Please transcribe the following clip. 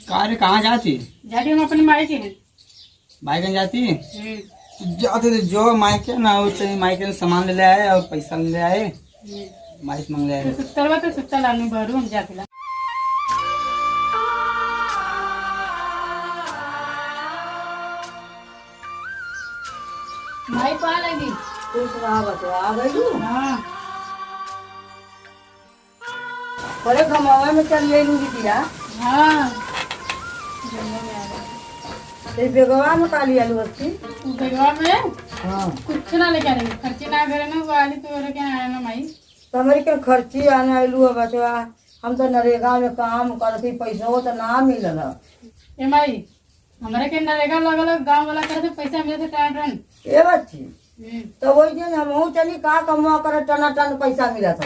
कार कहाँ जाती? जाती हम अपनी माई के हैं। मायके जाती? जाते थे जो मायके ना वो चाहिए, मायके में सामान ले आए और पैसा ले आए, माइक मांग ले आए। तो सुत्ता लालू भरू हम जाते ला। माई पा लगी खुश रहा बचवा आ गई। हाँ बड़े घमावा में चल ले लूंगी दिया। हाँ ते बेगवा में काली आलू बस्ती। बेगवा में हाँ कुछ ना लेके आने खर्ची ना करे ना वाली तो लेके आया ना माई। तो हमारी के खर्ची आने आलू है बचवा। हम तो नरेगा में काम करती, पैसा हो तो ना मिलल। ए माई हमारे के नरेगा लगल गांव वाला करे तो पैसा मिले थे टन ए बच्ची तो वही दिन हम चली का कमा कर टना टन पैसा मिला था।